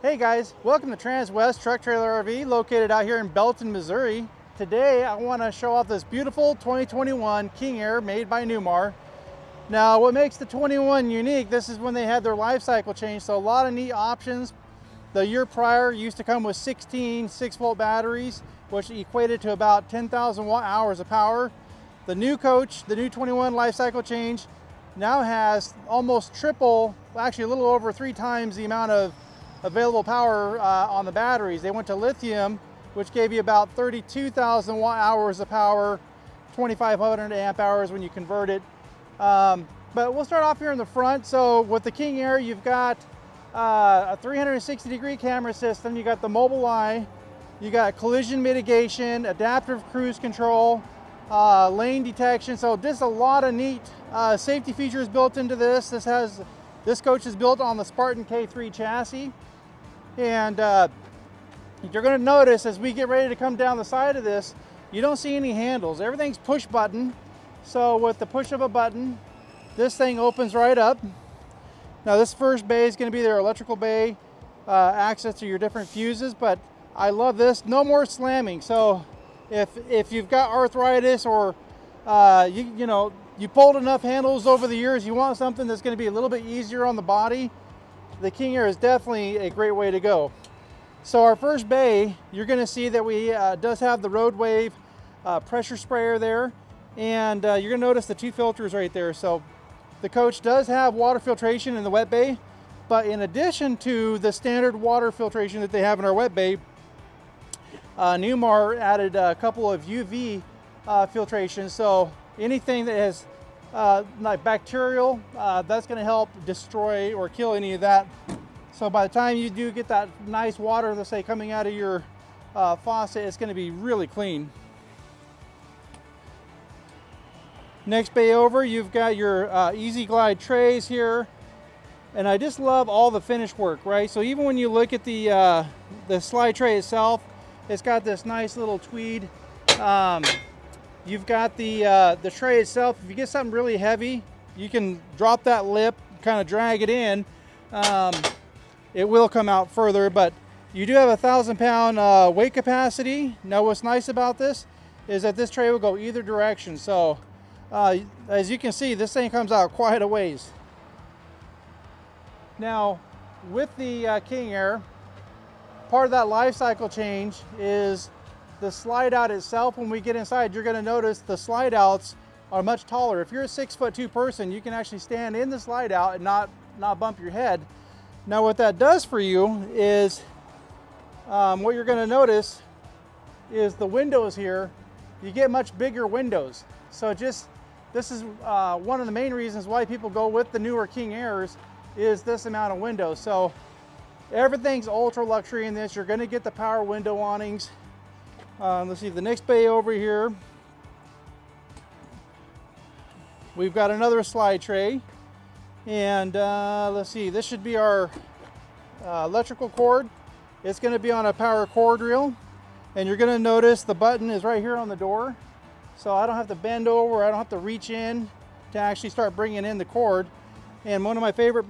Hey guys, welcome to Transwest Truck Trailer RV, located out here in Belton, Missouri. Today I want to show off this beautiful 2021 King Aire made by Newmar. Now what makes the 21 unique, this is when they had their life cycle change, so a lot of neat options. The year prior used to come with 16 6-volt batteries, which equated to about 10,000 watt hours of power. The new coach, the new 21 life cycle change, now has almost triple, actually a little over 3 times the amount of available power on the batteries. They went to lithium, which gave you about 32,000 watt hours of power, 2,500 amp hours when you convert it. But we'll start off here in the front. So with the King Aire, you've got a 360-degree camera system. You got the mobile eye, you got collision mitigation, adaptive cruise control, lane detection. So just a lot of neat safety features built into this. This coach is built on the Spartan K3 chassis. And you're going to notice as we get ready to come down the side of this, you don't see any handles. Everything's push button. So with the push of a button, this thing opens right up. Now this first bay is going to be their electrical bay, access to your different fuses, but I love this. No more slamming. So if you've got arthritis or you pulled enough handles over the years, you want something that's going to be a little bit easier on the body, the King Aire is definitely a great way to go. So our first bay, you're going to see that we does have the Road Wave pressure sprayer there, and you're going to notice the 2 filters right there. So the coach does have water filtration in the wet bay, but in addition to the standard water filtration that they have in our wet bay, Newmar added a couple of UV filtrations. So anything that has like bacterial, that's going to help destroy or kill any of that. So by the time you do get that nice water, let's say coming out of your faucet, it's going to be really clean. Next bay over, you've got your Easy Glide trays here, and I just love all the finish work, right? So even when you look at the slide tray itself, it's got this nice little tweed. You've got the tray itself. If you get something really heavy, you can drop that lip, kind of drag it in. It will come out further, but you do have a 1,000-pound weight capacity. Now what's nice about this is that this tray will go either direction. So as you can see, this thing comes out quite a ways. Now with the King Aire, part of that life cycle change is the slide out itself. When we get inside, you're going to notice the slide outs are much taller. If you're a 6'2" person, you can actually stand in the slide out and not bump your head. Now what that does for you is what you're going to notice is the windows here, you get much bigger windows. So this is one of the main reasons why people go with the newer King Aires is this amount of windows. So everything's ultra luxury in this. You're going to get the power window awnings. Let's see, the next bay over here, we've got another slide tray, and let's see, this should be our electrical cord. It's going to be on a power cord reel, and you're going to notice the button is right here on the door, so I don't have to bend over, I don't have to reach in to actually start bringing in the cord. And one of my favorite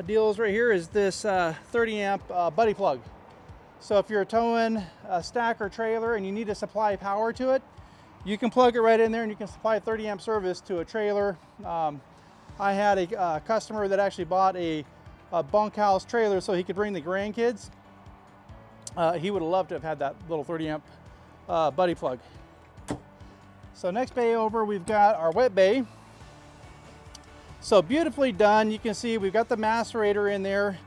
deals right here is this 30 amp buddy plug. So if you're towing a stack or trailer and you need to supply power to it, you can plug it right in there and you can supply 30 amp service to a trailer. I had a customer that actually bought a bunkhouse trailer so he could bring the grandkids. He would have loved to have had that little 30 amp buddy plug. So next bay over, we've got our wet bay. So beautifully done. You can see we've got the macerator in there.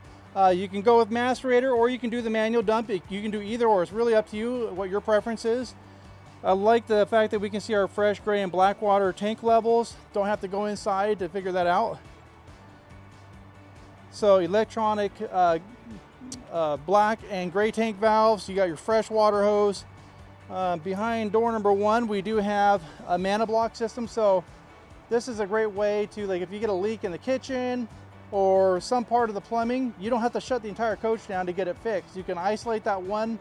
You can go with macerator or you can do the manual dump. You can do either or. It's really up to you what your preference is. I like the fact that we can see our fresh gray and black water tank levels. Don't have to go inside to figure that out. So electronic black and gray tank valves. You got your fresh water hose. Behind door number 1, we do have a mana block system. So this is a great way to, like, if you get a leak in the kitchen or some part of the plumbing, you don't have to shut the entire coach down to get it fixed. You can isolate that one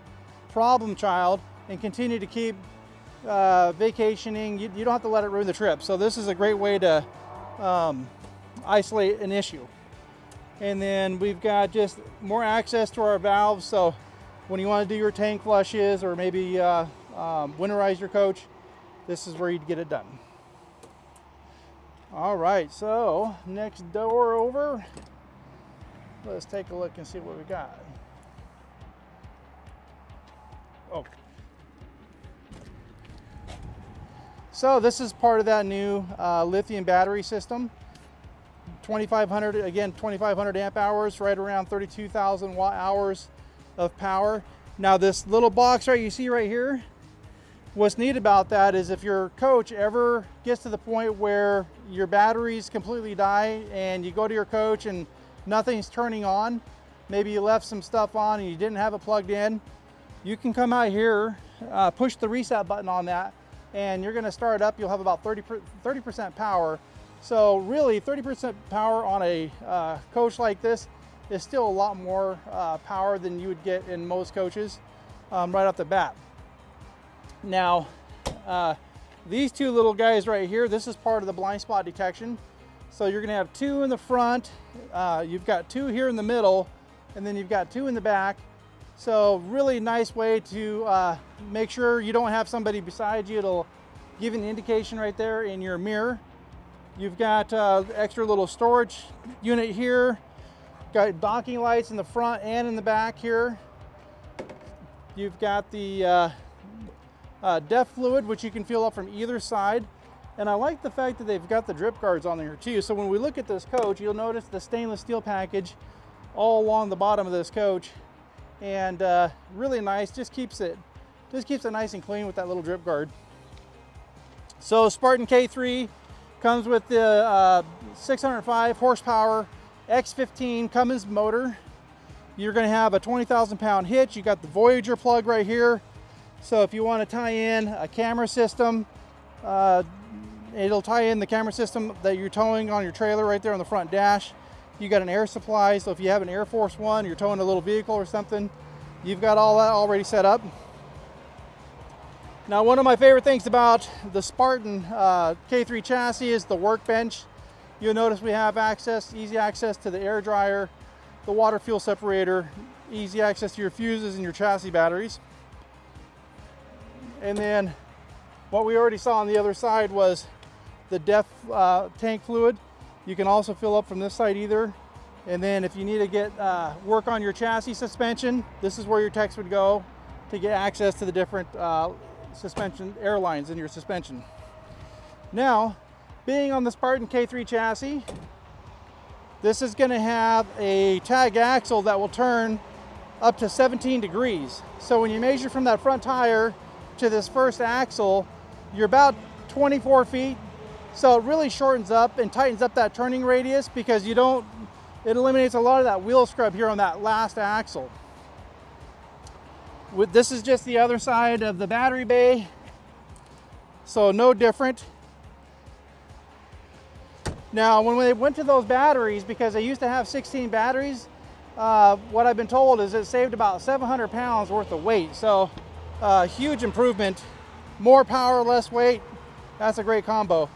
problem child and continue to keep vacationing. You don't have to let it ruin the trip. So this is a great way to isolate an issue. And then we've got just more access to our valves. So when you want to do your tank flushes or maybe winterize your coach, this is where you'd get it done. All right, so next door over, let's take a look and see what we got. Oh. So this is part of that new lithium battery system. 2500, again, 2500 amp hours, right around 32,000 watt hours of power. Now this little box you see right here, what's neat about that is if your coach ever gets to the point where your batteries completely die and you go to your coach and nothing's turning on, maybe you left some stuff on and you didn't have it plugged in, you can come out here, push the reset button on that, and you're gonna start it up. You'll have about 30% power. So really 30% power on a coach like this is still a lot more power than you would get in most coaches right off the bat. Now, these two little guys right here, this is part of the blind spot detection. So you're gonna have two in the front, you've got two here in the middle, and then you've got two in the back. So really nice way to make sure you don't have somebody beside you. It'll give you an indication right there in your mirror. You've got extra little storage unit here. Got docking lights in the front and in the back here. You've got the DEF fluid, which you can fill up from either side. And I like the fact that they've got the drip guards on there too. So when we look at this coach, you'll notice the stainless steel package all along the bottom of this coach. And really nice, just keeps it nice and clean with that little drip guard. So Spartan K3 comes with the 605 horsepower X15 Cummins motor. You're going to have a 20,000 pound hitch. You got the Voyager plug right here. So if you want to tie in a camera system, it'll tie in the camera system that you're towing on your trailer right there on the front dash. You got an air supply, so if you have an Air Force One, you're towing a little vehicle or something, you've got all that already set up. Now, one of my favorite things about the Spartan K3 chassis is the workbench. You'll notice we have easy access to the air dryer, the water fuel separator, easy access to your fuses and your chassis batteries. And then what we already saw on the other side was the DEF tank fluid. You can also fill up from this side either. And then if you need to get work on your chassis suspension, this is where your techs would go to get access to the different suspension airlines in your suspension. Now, being on the Spartan K3 chassis, this is going to have a tag axle that will turn up to 17 degrees. So when you measure from that front tire to this first axle, you're about 24 feet. So it really shortens up and tightens up that turning radius because it eliminates a lot of that wheel scrub here on that last axle. This is just the other side of the battery bay, so no different. Now, when they went to those batteries, because they used to have 16 batteries, what I've been told is it saved about 700 pounds worth of weight. So huge improvement, more power, less weight. That's a great combo.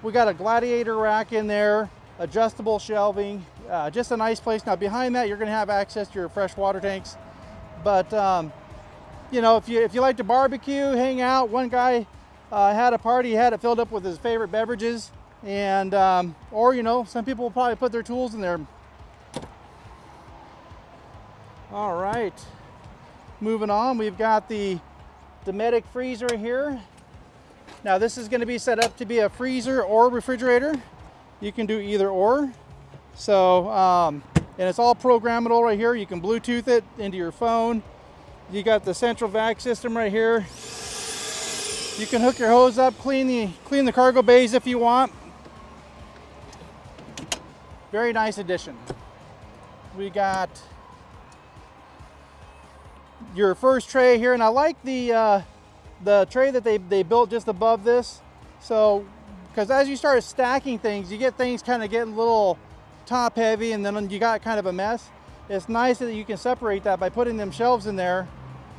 We got a Gladiator rack in there, adjustable shelving, just a nice place. Now behind that, you're gonna have access to your fresh water tanks. But you know, if you like to barbecue, hang out, one guy had a party, he had it filled up with his favorite beverages. And or, you know, some people will probably put their tools in there. All right, moving on, we've got the Dometic freezer here. Now this is going to be set up to be a freezer or refrigerator. You can do either or. So and it's all programmable right here. You can Bluetooth it into your phone. You got the central vac system right here. You can hook your hose up, clean the cargo bays if you want. Very nice addition. We got your first tray here, and I like the tray that they built just above this. So, because as you start stacking things, you get things kind of getting a little top heavy, and then you got kind of a mess. It's nice that you can separate that by putting them shelves in there.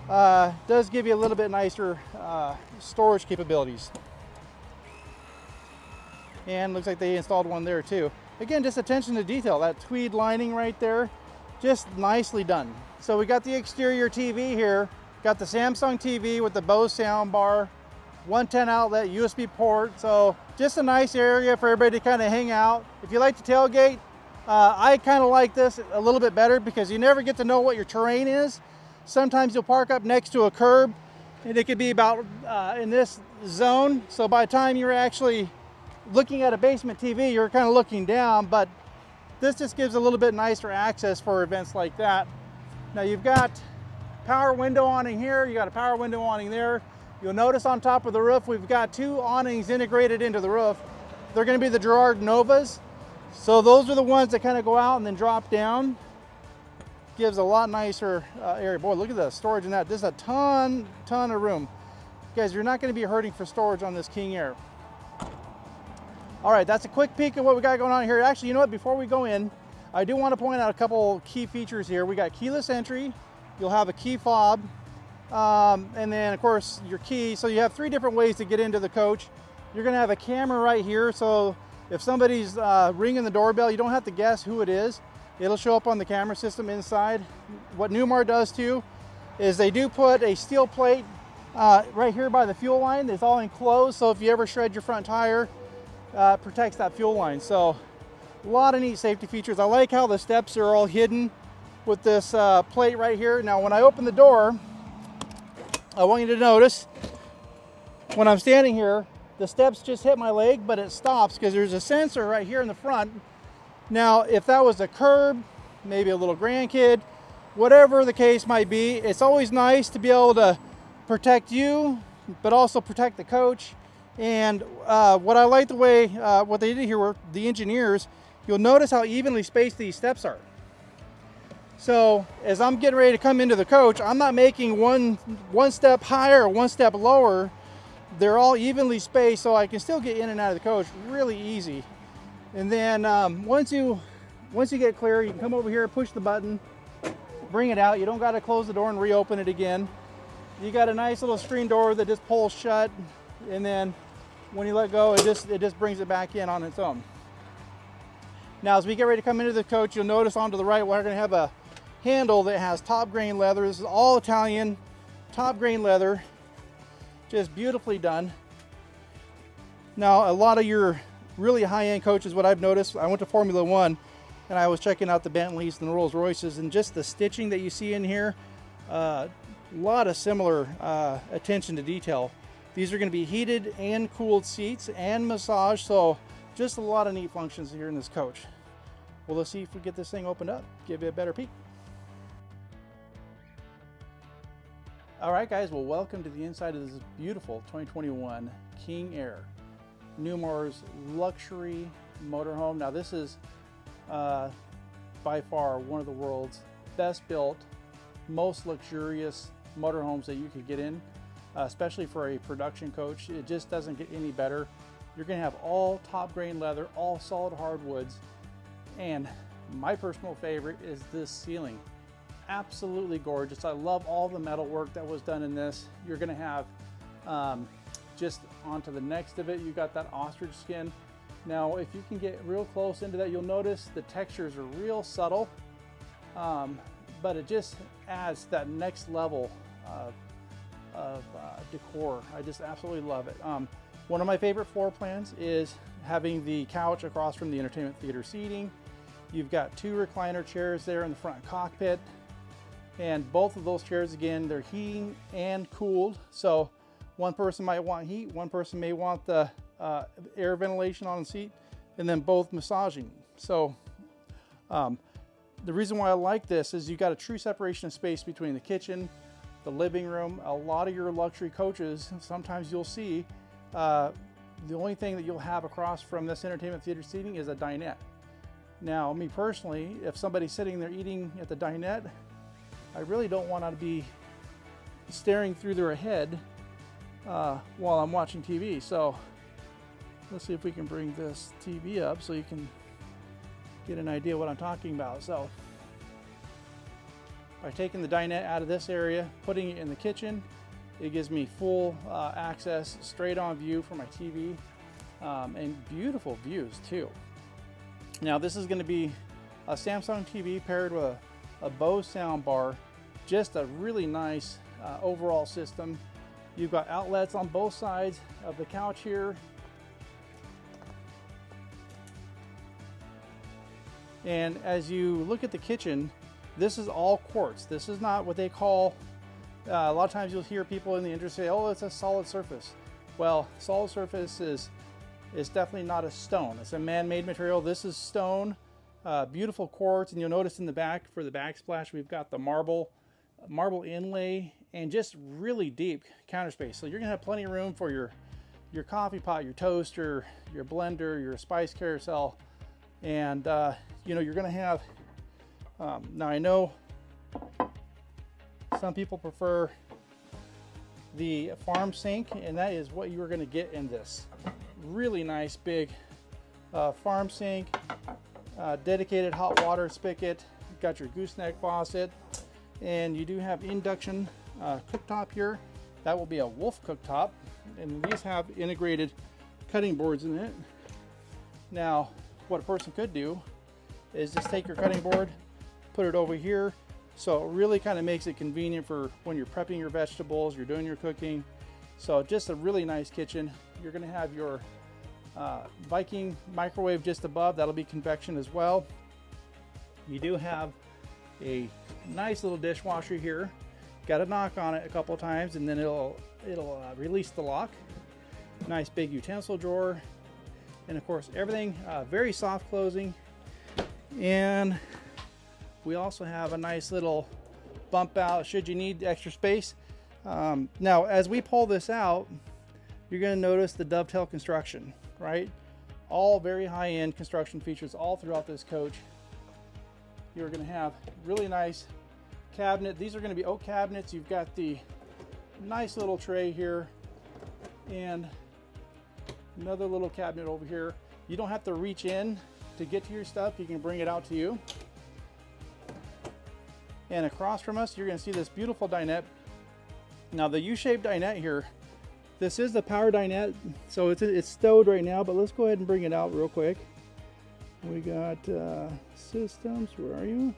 Does give you a little bit nicer storage capabilities. And looks like they installed one there too. Again, just attention to detail. That tweed lining right there, just nicely done. So we got the exterior TV here. Got the Samsung TV with the Bose sound bar, 110 outlet, USB port. So just a nice area for everybody to kind of hang out. If you like to tailgate, I kind of like this a little bit better because you never get to know what your terrain is. Sometimes you'll park up next to a curb and it could be about in this zone. So by the time you're actually looking at a basement TV, you're kind of looking down, but this just gives a little bit nicer access for events like that. Now you've got power window awning here, you got a power window awning there. You'll notice on top of the roof, we've got two awnings integrated into the roof. They're gonna be the Girard Novas. So those are the ones that kind of go out and then drop down. Gives a lot nicer area. Boy, look at the storage in that. There's a ton of room. Guys, you're not gonna be hurting for storage on this King Aire. All right, that's a quick peek of what we got going on here. Actually, you know what, before we go in, I do want to point out a couple key features here. We got keyless entry, you'll have a key fob, and then of course your key. So you have three different ways to get into the coach. You're gonna have a camera right here, so if somebody's ringing the doorbell, you don't have to guess who it is. It'll show up on the camera system inside. What Newmar does too, is they do put a steel plate right here by the fuel line. It's all enclosed, so if you ever shred your front tire, protects that fuel line. So a lot of neat safety features. I like how the steps are all hidden with this plate right here. Now when I open the door, I want you to notice when I'm standing here, the steps just hit my leg, but it stops because there's a sensor right here in the front. Now if that was a curb, maybe a little grandkid, whatever the case might be, it's always nice to be able to protect you, but also protect the coach. And what I like the way, what they did here were the engineers, you'll notice how evenly spaced these steps are. So as I'm getting ready to come into the coach, I'm not making one step higher or one step lower. They're all evenly spaced, so I can still get in and out of the coach really easy. And then once you get clear, you can come over here, push the button, bring it out. You don't got to close the door and reopen it again. You got a nice little screen door that just pulls shut, and then when you let go, it just brings it back in on its own. Now as we get ready to come into the coach, you'll notice on to the right we're going to have a handle that has top grain leather. This is all Italian top grain leather, just beautifully done. Now a lot of your really high-end coaches, what I've noticed, I went to Formula One and I was checking out the Bentleys and the Rolls Royces, and just the stitching that you see in here, a lot of similar attention to detail. These are going to be heated and cooled seats and massage, so just a lot of neat functions here in this coach. Well, let's see if we get this thing opened up, give you a better peek. All right, guys, well, welcome to the inside of this beautiful 2021 King Aire, Newmar's luxury motorhome. Now, this is by far one of the world's best built, most luxurious motorhomes that you could get in. Especially for a production coach. It just doesn't get any better. You're gonna have all top grain leather, all solid hardwoods, and my personal favorite is this ceiling. Absolutely gorgeous. I love all the metal work that was done in this. You're gonna have just onto the next of it, you got that ostrich skin. Now if you can get real close into that, you'll notice the textures are real subtle, but it just adds that next level of decor. I just absolutely love it. One of my favorite floor plans is having the couch across from the entertainment theater seating. You've got two recliner chairs there in the front cockpit, and both of those chairs, again, they're heating and cooled. So one person might want heat, one person may want the air ventilation on the seat, and then both massaging. So the reason why I like this is you got a true separation of space between the kitchen, the living room. A lot of your luxury coaches, sometimes you'll see the only thing that you'll have across from this entertainment theater seating is a dinette. Now, me personally, if somebody's sitting there eating at the dinette, I really don't want to be staring through their head while I'm watching TV. So let's see if we can bring this TV up so you can get an idea what I'm talking about. So by taking the dinette out of this area, putting it in the kitchen, it gives me full access, straight on view for my TV, and beautiful views too. Now this is going to be a Samsung TV paired with a Bose sound bar. Just a really nice overall system. You've got outlets on both sides of the couch here. And as you look at the kitchen, this is all quartz. This is not what they call, a lot of times you'll hear people in the industry say, oh, it's a solid surface. Well, solid surface is definitely not a stone. It's a man-made material. This is stone, beautiful quartz, and you'll notice in the back for the backsplash, we've got the marble inlay and just really deep counter space. So you're gonna have plenty of room for your coffee pot, your toaster, your blender, your spice carousel, and you know, you're gonna have, now I know some people prefer the farm sink, and that is what you're gonna get in this. Really nice big farm sink, dedicated hot water spigot, you've got your gooseneck faucet, and you do have induction cooktop here. That will be a Wolf cooktop, and these have integrated cutting boards in it. Now, what a person could do is just take your cutting board, put it over here, so it really kind of makes it convenient for when you're prepping your vegetables, you're doing your cooking. So just a really nice kitchen. You're going to have your Viking microwave just above. That'll be convection as well. You do have a nice little dishwasher here. Got to knock on it a couple times and then it'll release the lock. Nice big utensil drawer, and of course everything very soft closing. And we also have a nice little bump out should you need extra space. Now as we pull this out, you're going to notice the dovetail construction, right? All very high-end construction features all throughout this coach. You're going to have really nice cabinet. These are going to be oak cabinets. You've got the nice little tray here and another little cabinet over here. You don't have to reach in to get to your stuff. You can bring it out to you. And across from us, you're going to see this beautiful dinette. Now the U-shaped dinette here, this is the power dinette, so it's stowed right now, but let's go ahead and bring it out real quick. We got systems, where are you?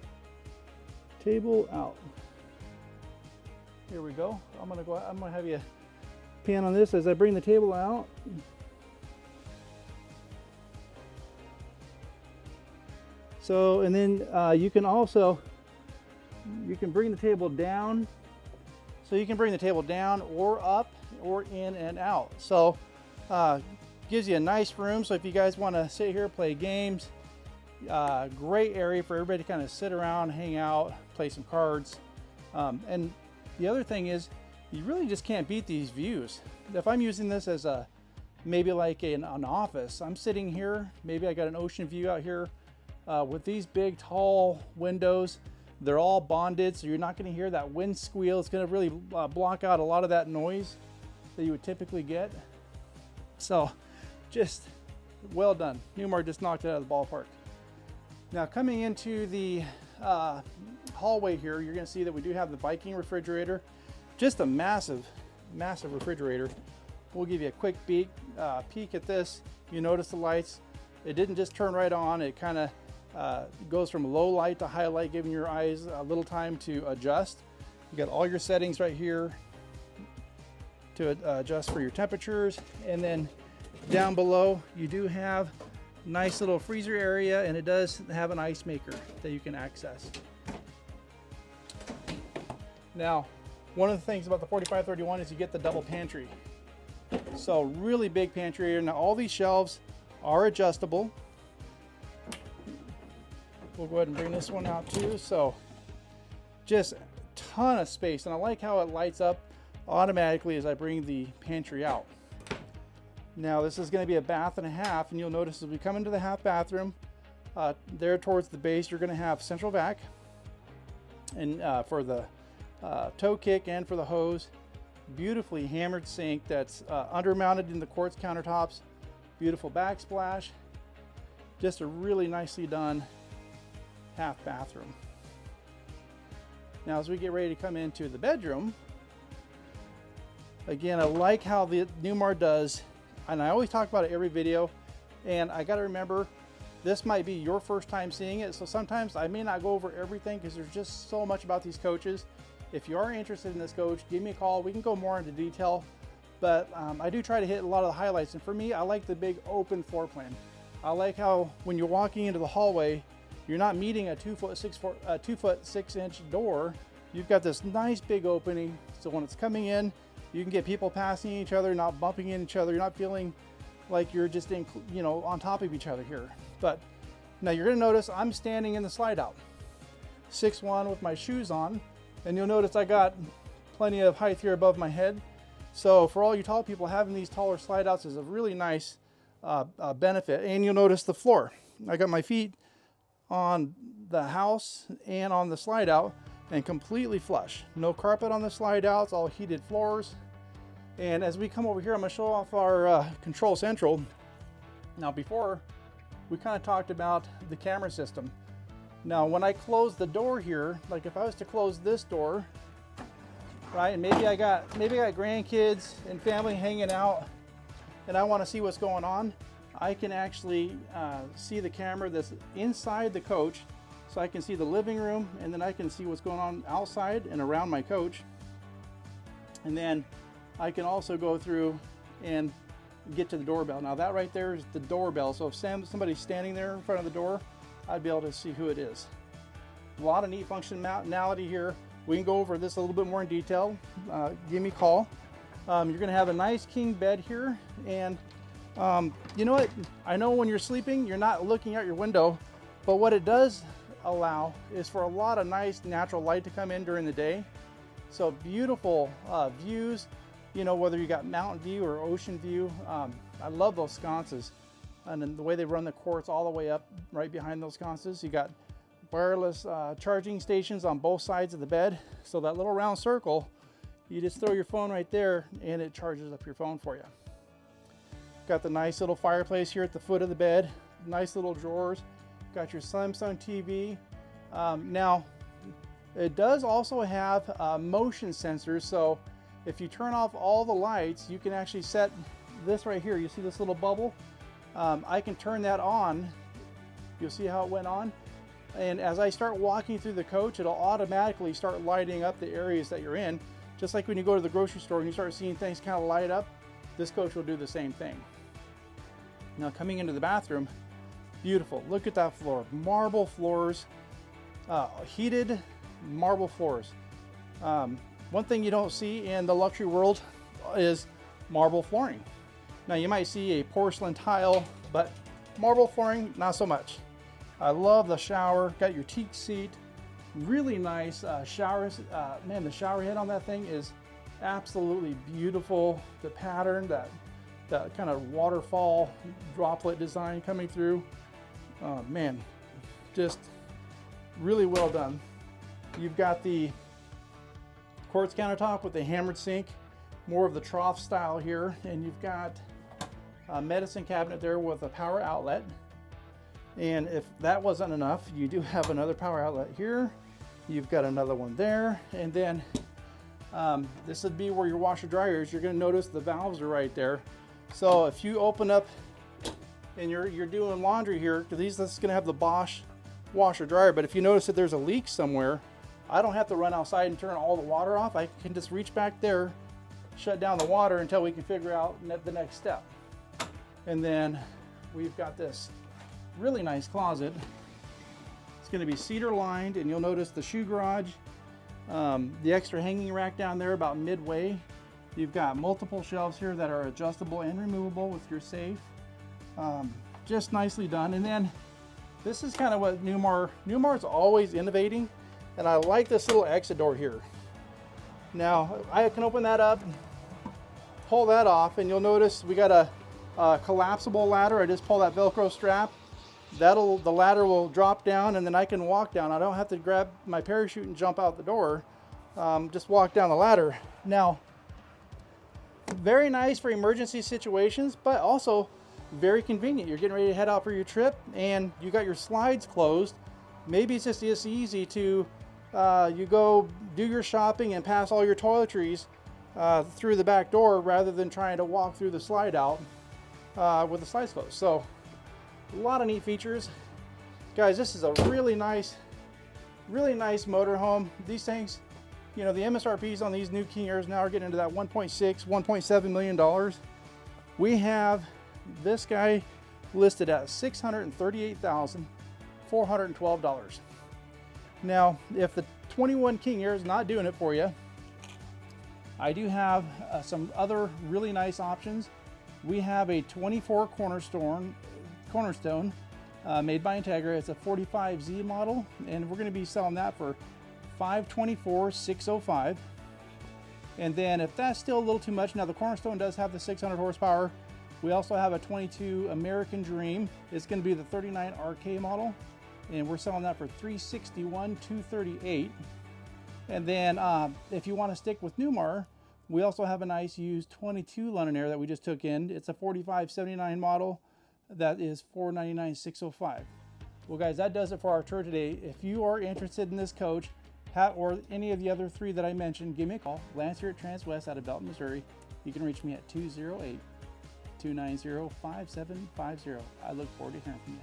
Table out. Here we go. I'm gonna have you pan on this as I bring the table out. So, and then you can bring the table down. So you can bring the table down or up or in and out. So gives you a nice room. So if you guys want to sit here, play games, great area for everybody to kind of sit around, hang out, play some cards. And the other thing is, you really just can't beat these views. If I'm using this as maybe like an office, I'm sitting here, maybe I got an ocean view out here with these big tall windows. They're all bonded, so you're not going to hear that wind squeal. It's going to really block out a lot of that noise that you would typically get. So just well done. Newmar just knocked it out of the ballpark. Now coming into the hallway here, you're going to see that we do have the Viking refrigerator. Just a massive, massive refrigerator. We'll give you a quick peek at this. You notice the lights. It didn't just turn right on. It kind of goes from low light to high light, giving your eyes a little time to adjust. You got all your settings right here to adjust for your temperatures. And then down below, you do have a nice little freezer area, and it does have an ice maker that you can access. Now, one of the things about the 4531 is you get the double pantry. So really big pantry area. Now all these shelves are adjustable. We'll go ahead and bring this one out too. So just a ton of space, and I like how it lights up automatically as I bring the pantry out. Now this is going to be a bath and a half, and you'll notice as we come into the half bathroom, there towards the base, you're going to have central vac, and for the toe kick and for the hose, beautifully hammered sink that's undermounted in the quartz countertops, beautiful backsplash, just a really nicely done half bathroom. Now as we get ready to come into the bedroom, again, I like how the Newmar does, and I always talk about it every video, and I got to remember this might be your first time seeing it. So sometimes I may not go over everything because there's just so much about these coaches. If you are interested in this coach, give me a call. We can go more into detail, but I do try to hit a lot of the highlights. And for me, I like the big open floor plan. I like how when you're walking into the hallway, you're not meeting a 2'6" door. You've got this nice big opening. So when it's coming in, you can get people passing each other, not bumping into each other. You're not feeling like you're just in, on top of each other here. But now you're gonna notice I'm standing in the slide out, 6'1" with my shoes on. And you'll notice I got plenty of height here above my head. So for all you tall people, having these taller slide outs is a really nice benefit. And you'll notice the floor. I got my feet on the house and on the slide out and completely flush. No carpet on the slide outs, all heated floors. And as we come over here, I'm gonna show off our control central. Now before, we kind of talked about the camera system. Now, when I close the door here, like if I was to close this door, right, and maybe I got grandkids and family hanging out, and I want to see what's going on, I can actually see the camera that's inside the coach, so I can see the living room, and then I can see what's going on outside and around my coach, and then I can also go through and get to the doorbell. Now that right there is the doorbell, so if somebody's standing there in front of the door, I'd be able to see who it is. A lot of neat functionality here. We can go over this a little bit more in detail. Give me a call. You're gonna have a nice king bed here. And you know what? I know when you're sleeping, you're not looking out your window, but what it does allow is for a lot of nice natural light to come in during the day. So beautiful views, whether you got mountain view or ocean view. I love those sconces. And then the way they run the quartz all the way up right behind those sconces. You got wireless charging stations on both sides of the bed. So that little round circle, you just throw your phone right there and it charges up your phone for you. Got the nice little fireplace here at the foot of the bed. Nice little drawers. Got your Samsung TV. Now, it does also have motion sensors. So if you turn off all the lights, you can actually set this right here. You see this little bubble? I can turn that on. You'll see how it went on. And as I start walking through the coach, it'll automatically start lighting up the areas that you're in. Just like when you go to the grocery store and you start seeing things kind of light up, this coach will do the same thing. Now coming into the bathroom, beautiful. Look at that floor. Marble floors, heated marble floors. One thing you don't see in the luxury world is marble flooring. Now you might see a porcelain tile, but marble flooring, not so much. I love the shower, got your teak seat, really nice showers. Man, the shower head on that thing is absolutely beautiful. The pattern, that kind of waterfall droplet design coming through. Man, just really well done. You've got the quartz countertop with the hammered sink, more of the trough style here, and you've got a medicine cabinet there with a power outlet. And if that wasn't enough, you do have another power outlet here. You've got another one there. And then this would be where your washer dryer is. You're gonna notice the valves are right there. So if you open up and you're doing laundry here, because this is gonna have the Bosch washer dryer, but if you notice that there's a leak somewhere, I don't have to run outside and turn all the water off. I can just reach back there, shut down the water until we can figure out the next step. And then we've got this really nice closet. It's going to be cedar lined, and you'll notice the shoe garage, the extra hanging rack down there about midway. You've got multiple shelves here that are adjustable and removable with your safe. Just nicely done. And then this is kind of what Newmar's always innovating, and I like this little exit door here. Now I can open that up, pull that off, and you'll notice we got a collapsible ladder. I just pull that Velcro strap. The ladder will drop down, and then I can walk down. I don't have to grab my parachute and jump out the door. Just walk down the ladder. Now, very nice for emergency situations, but also very convenient. You're getting ready to head out for your trip, and you got your slides closed. Maybe it's just as easy to you go do your shopping and pass all your toiletries through the back door rather than trying to walk through the slide out with the slides closed. So A lot of neat features. Guys, this is a really nice motorhome. These things, you know, the MSRPs on these new King Aires now are getting into that $1.6, $1.7 million. We have this guy listed at $638,412. Now, if the 21 King Aire is not doing it for you, I do have some other really nice options. We have a 24 Cornerstone made by Ortega. It's a 45Z model, and we're going to be selling that for $524,605. And then if that's still a little too much, now the Cornerstone does have the 600 horsepower. We also have a 22 American Dream. It's going to be the 39 RK model, and we're selling that for $361,238. And then if you want to stick with Newmar, we also have a nice used 22 London Aire that we just took in. It's a 4579 model. That is $499,605. Well guys, that does it for our tour today. If you are interested in this coach or any of the other three that I mentioned, give me a call. Lance here at Transwest out of Belton, Missouri. You can reach me at 208-290-5750. I look forward to hearing from you.